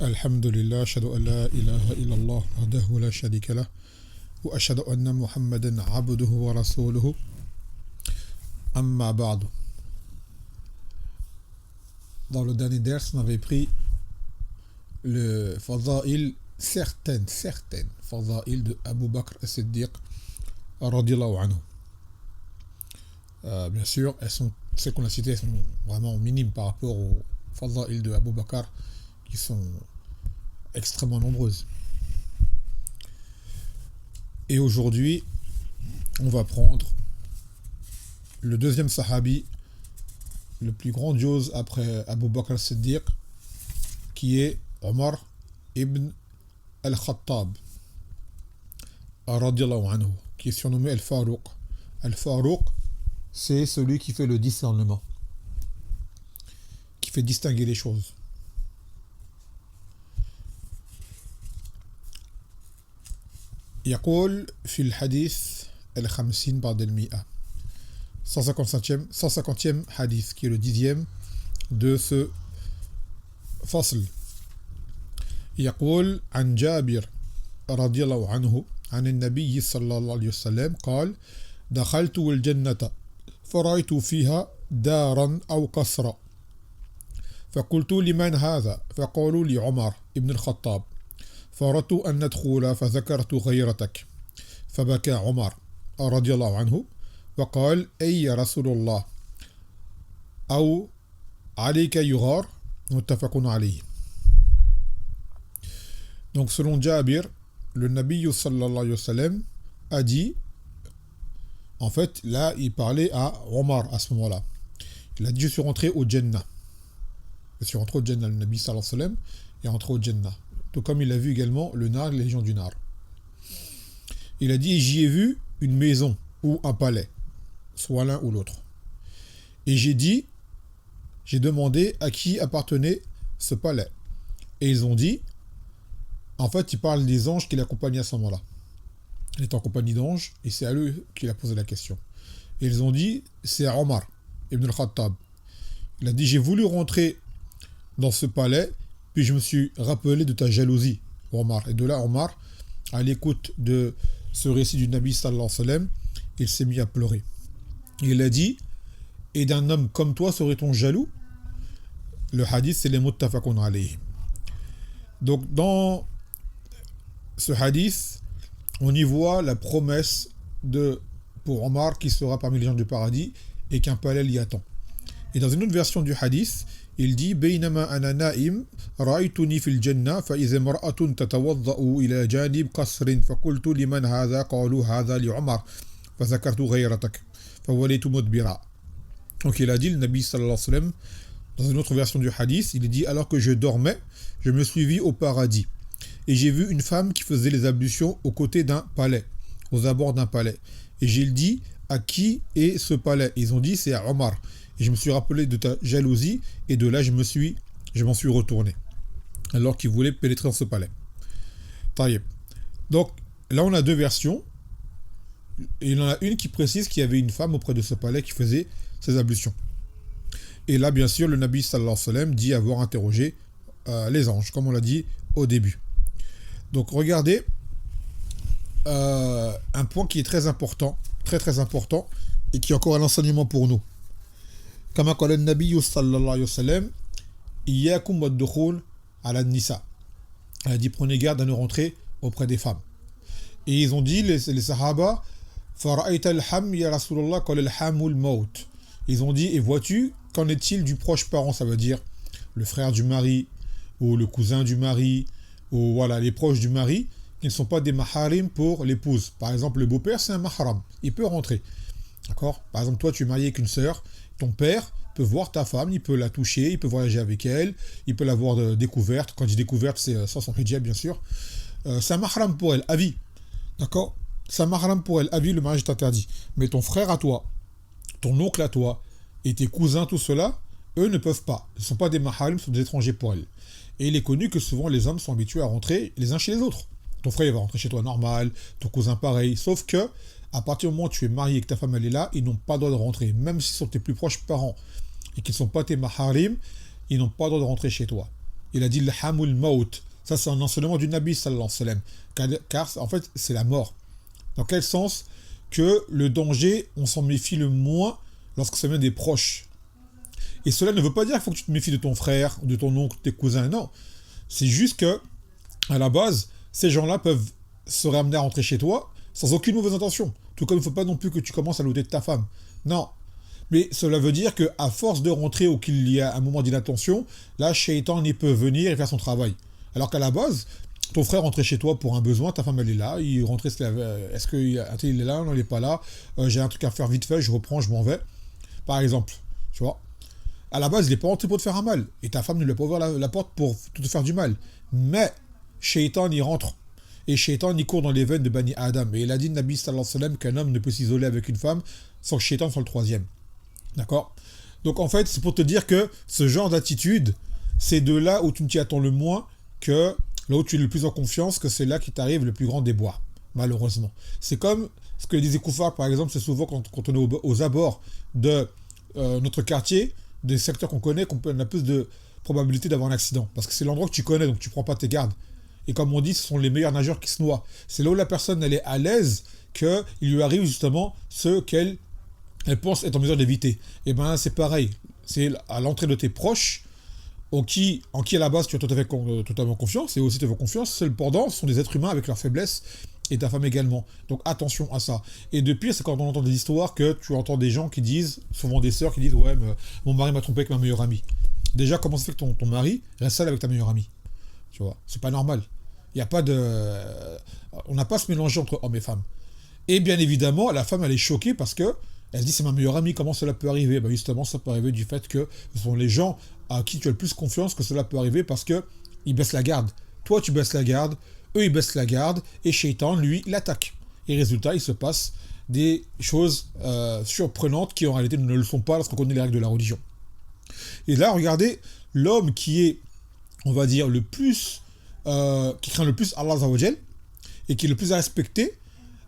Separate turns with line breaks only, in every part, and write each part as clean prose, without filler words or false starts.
الحمد لله أشهد أن لا إله إلا الله وحده لا شريك له وأشهد أن محمدا عبده ورسوله أما بعد. Dans le dernier ders, on avait pris le fadail, certaines fadail de Abu Bakr as-Siddiq radiyallahu anhu. Bien sûr, celles qu'on a citées sont vraiment minimes par rapport aux fadail de Abu Bakr qui sont extrêmement nombreuses. Et aujourd'hui, on va prendre le deuxième sahabi, le plus grandiose après Abu Bakr as-Siddiq, qui est Omar ibn al-Khattab, radiyallahu anhu, qui est surnommé Al-Farouq. Al-Farouq, c'est celui qui fait le discernement, qui fait distinguer les choses. يقول في الحديث الخمسين بعد المئة 150e hadith qui est le 10e de ce فصل. يقول عن جابر رضي الله عنه عن النبي صلى الله عليه وسلم قال دخلت الجنة فرأيت فيها دارا أو قصرا فقلت لمن هذا فقالوا لعمر ابن الخطاب فأردت أن ندخل فذكرت غيرتك فبكى عمر رضي الله عنه وقال أي يا رسول الله أو عليك يغار متفق عليه. Donc selon Jabir, le Nabi sallallahu alayhi wa sallam a dit, en fait là il parlait à Omar à ce moment-là, il a dit je suis rentré au Jannah, je suis rentré au Jannah, le Nabi sallallahu alayhi wa sallam est rentré au Jannah, tout comme il a vu également le Nar, les légions du Nar. Il a dit j'y ai vu une maison ou un palais, soit l'un ou l'autre, et j'ai demandé à qui appartenait ce palais, et ils ont dit, en fait il parle des anges qui l'accompagnaient à ce moment-là, il est en compagnie d'anges et c'est à eux qu'il a posé la question, et ils ont dit c'est à Omar ibn al-Khattab. Il a dit j'ai voulu rentrer dans ce palais, puis je me suis rappelé de ta jalousie, Omar. Et de là, Omar, à l'écoute de ce récit du Nabi sallallahu alayhi wa sallam, il s'est mis à pleurer. Il a dit, et d'un homme comme toi serait-on jaloux? Le hadith, c'est les muttafaqun alayhi. Donc, dans ce hadith, on y voit la promesse pour Omar qui sera parmi les gens du paradis et qu'un palais l'y attend. Et dans une autre version du hadith, il dit بينما أنا نائم رأيتني في الجنة فإذا امرأة تتوضأ إلى جانب قصر فقلت لمن هذا قالوا هذا لعمر فذكرت غيرتك فوليت مدبرا. Donc il a dit, le Nabi sallallahu alayhi wa sallam, dans une autre version du hadith, il dit alors que je dormais, je me suis vu au paradis et j'ai vu une femme qui faisait les ablutions aux côtés d'un palais, aux abords d'un palais. Et j'ai dit à qui est ce palais? Ils ont dit c'est à Omar. Et je me suis rappelé de ta jalousie, et de là je m'en suis retourné, alors qu'il voulait pénétrer dans ce palais. Taïeb. Donc là on a deux versions, et il y en a une qui précise qu'il y avait une femme auprès de ce palais qui faisait ses ablutions. Et là bien sûr le Nabi sallallahu alayhi wa sallam dit avoir interrogé les anges, comme on l'a dit au début. Donc regardez un point qui est très important, très important, et qui est encore un enseignement pour nous. كما قال النبي صلى الله عليه وسلم إياكم والدخول على النساء. Elle a dit prenez garde à ne rentrer auprès des femmes. Et ils ont dit les sahaba فرأيت الحم يا رسول الله قال الحم الموت. Ils ont dit et vois-tu qu'en est-il du proche parent, ça veut dire le frère du mari ou le cousin du mari ou voilà les proches du mari qui ne sont pas des maharim pour l'épouse. Par exemple le beau-père c'est un mahram, il peut rentrer. D'accord? Par exemple toi tu es marié avec une sœur, ton père peut voir ta femme, il peut la toucher, il peut voyager avec elle, il peut la voir découverte. Quand je dis découverte, c'est sans son hijab, bien sûr. C'est un mahram pour elle, à vie. D'accord? C'est un mahram pour elle, à vie, le mariage est interdit. Mais ton frère à toi, ton oncle à toi, et tes cousins, tout cela, eux ne peuvent pas. Ce ne sont pas des mahram, ce sont des étrangers pour elle. Et il est connu que souvent les hommes sont habitués à rentrer les uns chez les autres. Ton frère il va rentrer chez toi normal, ton cousin pareil, sauf que à partir du moment où tu es marié et que ta femme elle est là, ils n'ont pas le droit de rentrer, même s'ils sont tes plus proches parents et qu'ils ne sont pas tes maharim, ils n'ont pas le droit de rentrer chez toi. Il a dit le hamul maut. Ça, c'est un enseignement du Nabi sallallahu alayhi wa sallam. Car en fait, c'est la mort. Dans quel sens? Que le danger, on s'en méfie le moins lorsque ça vient des proches. Et cela ne veut pas dire qu'il faut que tu te méfies de ton frère, de ton oncle, de tes cousins. Non. C'est juste que, à la base, ces gens-là peuvent se ramener à rentrer chez toi sans aucune mauvaise intention. Tout comme il ne faut pas non plus que tu commences à l'ôter de ta femme. Non. Mais cela veut dire qu'à force de rentrer ou qu'il y a un moment d'inattention, là, Shaitan, il peut venir et faire son travail. Alors qu'à la base, ton frère rentrait chez toi pour un besoin, ta femme elle est là, il rentrait, est-ce qu'il est là, non il n'est pas là, j'ai un truc à faire vite fait, je reprends, je m'en vais. Par exemple, tu vois. À la base, il n'est pas rentré pour te faire un mal. Et ta femme ne lui a pas ouvert la porte pour te faire du mal. Mais, Shaitan y rentre. Et Shaitan y court dans les veines de Bani Adam. Et il a dit, Nabi sallallahu alayhi wa sallam, qu'un homme ne peut s'isoler avec une femme sans que Shaitan soit le troisième. D'accord? Donc en fait, c'est pour te dire que ce genre d'attitude, c'est de là où tu ne t'y attends le moins que là où tu es le plus en confiance, que c'est là qu'il t'arrive le plus grand déboire, malheureusement. C'est comme ce que disait Koufar, par exemple, c'est souvent quand on est aux abords de notre quartier, des secteurs qu'on connaît, qu'on a plus de probabilité d'avoir un accident. Parce que c'est l'endroit que tu connais, donc tu ne prends pas tes gardes. Et comme on dit, ce sont les meilleurs nageurs qui se noient. C'est là où la personne elle est à l'aise qu'il lui arrive justement ce qu'elle pense être en mesure d'éviter. Et bien c'est pareil. C'est à l'entrée de tes proches, en qui à la base tu as totalement confiance, et aussi tu as confiance, c'est le pendant, ce sont des êtres humains avec leurs faiblesses, et ta femme également. Donc attention à ça. Et de pire, c'est quand on entend des histoires que tu entends des gens qui disent, souvent des sœurs qui disent, ouais, mon mari m'a trompé avec ma meilleure amie. Déjà, comment ça fait que ton mari reste seul avec ta meilleure amie? Tu vois, c'est pas normal. Il n'y a pas de... On n'a pas à se mélanger entre hommes et femmes. Et bien évidemment, la femme, elle est choquée parce que elle se dit, c'est ma meilleure amie, comment cela peut arriver? Ben justement, ça peut arriver du fait que ce sont les gens à qui tu as le plus confiance que cela peut arriver parce qu'ils baissent la garde. Toi, tu baisses la garde, eux, ils baissent la garde, et Shaitan, lui, l'attaque. Et résultat, il se passe des choses surprenantes qui, en réalité, ne le sont pas lorsqu'on connaît les règles de la religion. Et là, regardez, l'homme qui est, on va dire, le plus... qui craint le plus Allah Azzawajal, et qui est le plus à respecter,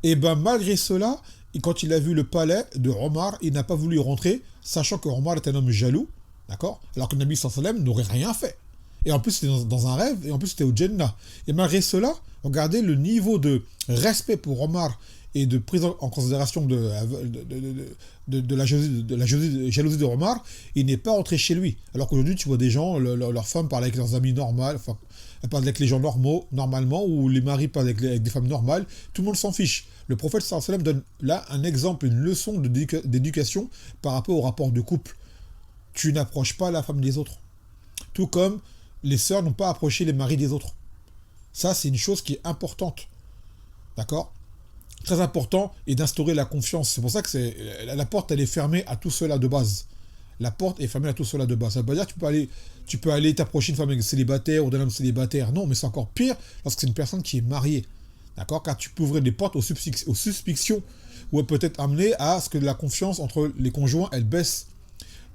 et ben malgré cela, quand il a vu le palais de Omar, il n'a pas voulu y rentrer, sachant que Omar est un homme jaloux, d'accord? Alors que le Nabi sallallahu alayhi wa sallam n'aurait rien fait. Et en plus, c'était dans un rêve, et en plus, c'était au Jannah. Et malgré cela, regardez le niveau de respect pour Omar et de prise en considération de la jalousie de Omar, il n'est pas rentré chez lui. Alors qu'aujourd'hui, tu vois des gens, leurs femmes parlent avec leurs amis normales, enfin, elles parlent avec les gens normaux, normalement, ou les maris parlent avec des femmes normales, tout le monde s'en fiche. Le prophète sallallahu alayhi wa sallam donne là un exemple, une leçon d'éducation par rapport au rapport de couple. Tu n'approches pas la femme des autres. Tout comme les sœurs n'ont pas approché les maris des autres. Ça, c'est une chose qui est importante. D'accord? Très important, et d'instaurer la confiance. C'est pour ça que la porte, elle est fermée à tout cela de base. La porte est fermée à tout cela de base. Ça veut pas dire que tu peux aller t'approcher d'une femme célibataire ou d'un homme célibataire. Non, mais c'est encore pire lorsque c'est une personne qui est mariée. D'accord? Car tu peux ouvrir des portes aux suspicions ou peut-être amener à ce que la confiance entre les conjoints, elle baisse.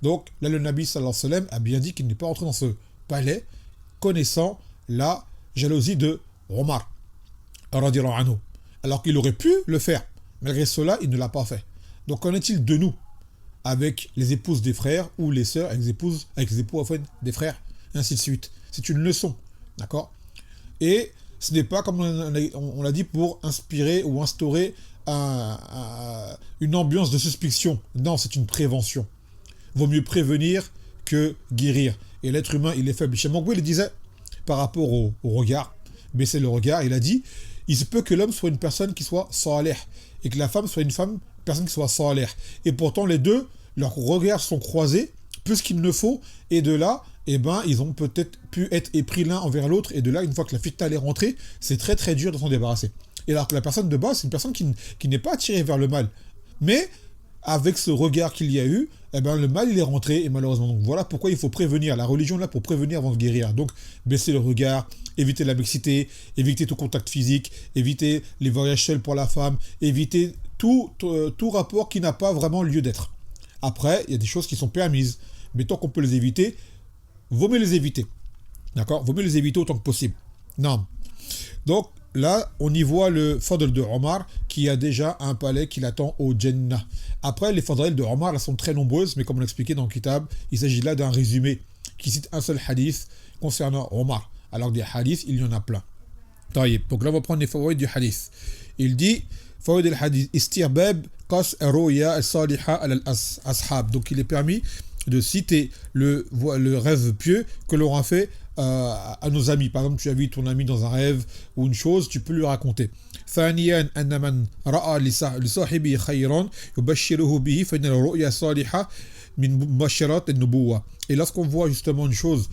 Donc, là, le Nabi sallallahu alayhi wa sallam a bien dit qu'il n'est pas entré dans ce palais connaissant la jalousie de Omar, radiyallahu anhu. Alors qu'il aurait pu le faire. Malgré cela, il ne l'a pas fait. Donc, qu'en est-il de nous avec les épouses des frères ou les sœurs avec les époux enfin, des frères, et ainsi de suite? C'est une leçon. D'accord? Et ce n'est pas, comme on l'a dit, pour inspirer ou instaurer une ambiance de suspicion. Non, c'est une prévention. Vaut mieux prévenir que guérir. Et l'être humain, il est faible. Chez Mangoué, il disait, par rapport au regard, baisser le regard, il a dit, il se peut que l'homme soit une personne qui soit salih, et que la femme soit une personne qui soit salih. Et pourtant, les deux, leurs regards sont croisés, plus qu'il ne faut, et de là, eh ben, ils ont peut-être pu être épris l'un envers l'autre, et de là, une fois que la fitna est rentrée, c'est très très dur de s'en débarrasser. Et alors que la personne de base, c'est une personne qui n'est pas attirée vers le mal. Mais, avec ce regard qu'il y a eu, eh ben, le mal il est rentré, et malheureusement. Donc voilà pourquoi il faut prévenir. La religion est là pour prévenir avant de guérir. Donc baisser le regard, éviter la mixité, éviter tout contact physique, éviter les voyages seuls pour la femme, éviter tout rapport qui n'a pas vraiment lieu d'être. Après, il y a des choses qui sont permises, mais tant qu'on peut les éviter, vaut mieux les éviter. D'accord? Vaut mieux les éviter autant que possible. Non. Donc, là, on y voit le fadl de Omar qui a déjà un palais qui l'attend au Jannah. Après, les fadl de Omar, elles sont très nombreuses, mais comme on l'a expliqué dans le kitab, il s'agit là d'un résumé qui cite un seul hadith concernant Omar. Alors des hadiths, il y en a plein. طيب. Donc là, on va prendre les fawaïd du hadith. Il dit, fawaïd al-hadith, istirbab qas ar-ruya as-saliha al-ashab. Donc il est permis de citer le rêve pieux que l'on a fait à nos amis. Par exemple, tu as vu ton ami dans un rêve ou une chose, tu peux lui raconter. ثانيا أن من رأى لصاحبه خيرا يبشره به فإن الرؤيا صالحة من مبشرات النبوة. Et lorsqu'on voit justement une chose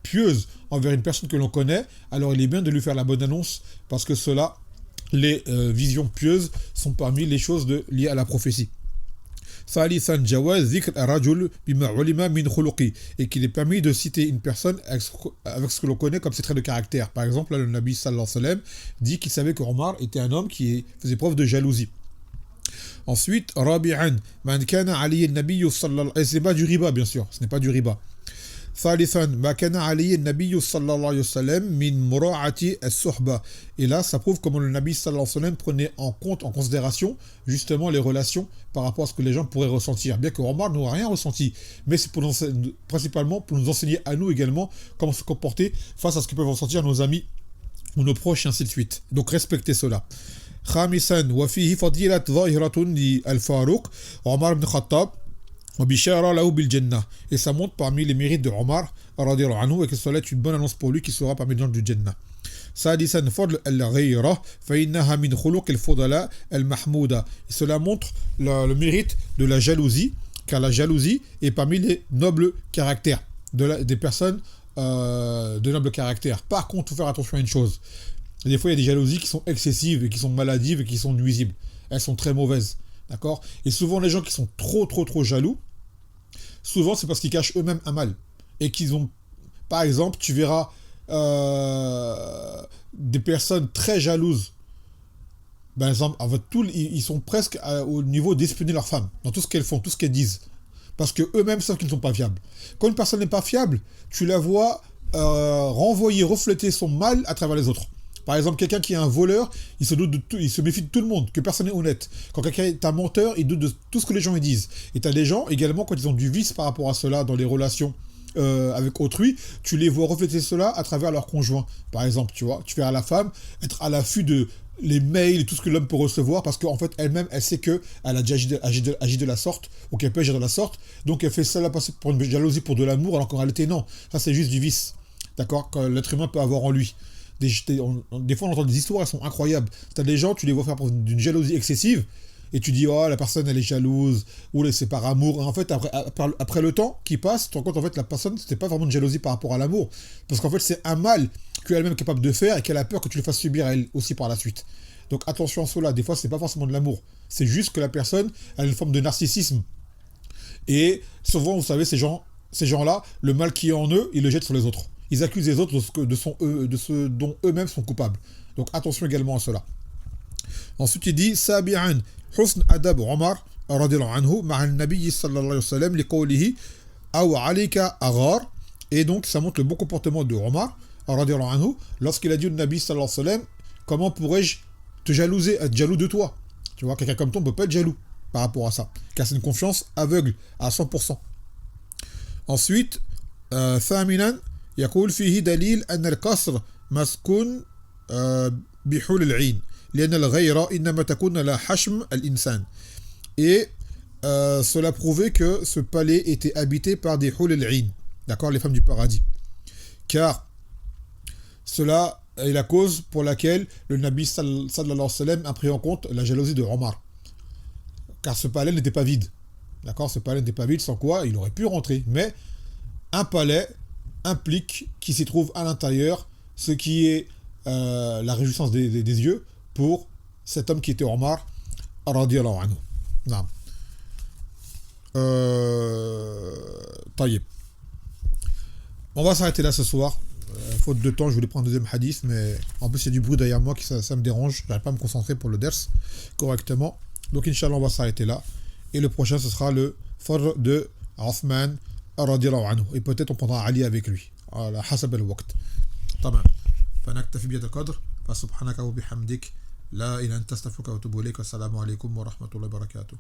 pieuse envers une personne que l'on connaît, alors il est bien de lui faire la bonne annonce parce que cela, les visions pieuses sont parmi les choses liées à la prophétie. ثالثا جواز ذكر الرجل بما علم من خلقه, et qu'il est permis de citer une personne avec ce que l'on connaît comme ses traits de caractère. Par exemple, là, le Nabi sallallahu alayhi wa sallam dit qu'il savait que Omar était un homme qui faisait preuve de jalousie. Ensuite, رابعا من كان علي النبي صلى الله عليه وسلم, c'est pas du riba bien sûr, ce n'est pas du riba. ثالثا ما كان علي النبي صلى الله عليه وسلم من مراعاة الصحبة. Et là, ça prouve comment le Nabi sallallahu alayhi wa sallam prenait en considération justement les relations par rapport à ce que les gens pourraient ressentir. Bien que Omar n'aurait rien ressenti, mais c'est principalement pour nous enseigner à nous également comment se comporter face à ce que peuvent ressentir nos amis ou nos proches, et ainsi de suite. Donc respectez cela. خامسا وفيه فضيلة ظاهرة للفاروق عمر بن الخطاب وبشارة له بالجنة. Et ça montre parmi les mérites de Omar radiallahu anhu, et que cela est une bonne annonce pour lui qui sera parmi les gens du Jannah. سادسا فضل الغيرة فإنها من خلق الفضلاء المحمودة. Et cela montre le mérite de la jalousie, car la jalousie est parmi les nobles caractères des personnes de noble caractère. Par contre, il faut faire attention à une chose. Des fois, il y a des jalousies qui sont excessives et qui sont maladives et qui sont nuisibles. Elles sont très mauvaises. D'accord ? Et souvent, les gens qui sont trop jaloux, souvent, c'est parce qu'ils cachent eux-mêmes un mal. Et qu'ils ont... Par exemple, tu verras des personnes très jalouses. Par exemple, ils sont presque au niveau d'espionner leurs femmes dans tout ce qu'elles font, tout ce qu'elles disent. Parce qu'eux-mêmes savent qu'ils ne sont pas fiables. Quand une personne n'est pas fiable, tu la vois refléter son mal à travers les autres. Par exemple, quelqu'un qui est un voleur, il se doute de tout, il se méfie de tout le monde, que personne n'est honnête. Quand quelqu'un est un menteur, il doute de tout ce que les gens lui disent. Et tu as des gens, également, quand ils ont du vice par rapport à cela dans les relations avec autrui, tu les vois refléter cela à travers leur conjoint. Par exemple, tu vois, tu fais à la femme être à l'affût de les mails et tout ce que l'homme peut recevoir, parce qu'en fait, elle-même, elle sait qu'elle a déjà agi de la sorte, ou qu'elle peut agir de la sorte, donc elle fait cela passer pour une jalousie, pour de l'amour, alors qu'en réalité, non. Ça, c'est juste du vice, d'accord, que l'être humain peut avoir en lui. Des fois, on entend des histoires, elles sont incroyables. T'as des gens, tu les vois faire d'une jalousie excessive, et tu dis, oh, la personne, elle est jalouse, ou c'est par amour. Et en fait, après le temps qui passe, tu te rends compte, en fait, la personne, c'était pas vraiment une jalousie par rapport à l'amour. Parce qu'en fait, c'est un mal qu'elle-même est capable de faire, et qu'elle a peur que tu le fasses subir à elle aussi par la suite. Donc, attention à cela. Des fois, c'est pas forcément de l'amour. C'est juste que la personne a une forme de narcissisme. Et souvent, vous savez, ces gens-là, le mal qui est en eux, ils le jettent sur les autres. Ils accusent les autres de ce dont eux-mêmes sont coupables. Donc attention également à cela. Ensuite il dit Sabi'an husn adab Omar radiyallahu anhu ma'a al-nabi sallallahu alayhi wa sallam li qawlihi aw alayka aghar. Et donc ça montre le bon comportement de Omar radiyallahu anhu lorsqu'il a dit au Nabi sallallahu alayhi wa sallam, comment pourrais-je te jalouser, être jaloux de toi? Tu vois, quelqu'un comme toi ne peut pas être jaloux par rapport à ça, car c'est une confiance aveugle à 100%. Ensuite ثامنا يقول فيه دليل أن القصر مسكون بحول العين لأن الغيرة إنما تكون على حشم الإنسان. Et cela prouvait que ce palais était habité par des hul al-'ain, d'accord, les femmes du paradis. Car cela est la cause pour laquelle le Nabi sallallahu alayhi wa sallam a pris en compte la jalousie de Omar. Car ce palais n'était pas vide. D'accord, ce palais n'était pas vide, sans quoi il aurait pu rentrer. Mais un palais implique qu'il s'y trouve à l'intérieur ce qui est la réjouissance des yeux pour cet homme qui était Omar radiyallahu anhu. Non. Taïeb. On va s'arrêter là ce soir. Faute de temps, je voulais prendre un deuxième hadith, mais en plus il y a du bruit derrière moi qui ça me dérange. Je n'arrive pas à me concentrer pour le ders correctement. Donc Inch'Allah, on va s'arrêter là. Et le prochain, ce sera le Fadr de Othman radiyallahu anhu. Et peut-être on prendra Ali avec lui. على حسب الوقت. طبعا. فنكتفي بهذا القدر. فسبحانك وبحمدك لا إله إلا أنت أستغفرك وأتوب إليك. والسلام عليكم ورحمة الله وبركاته.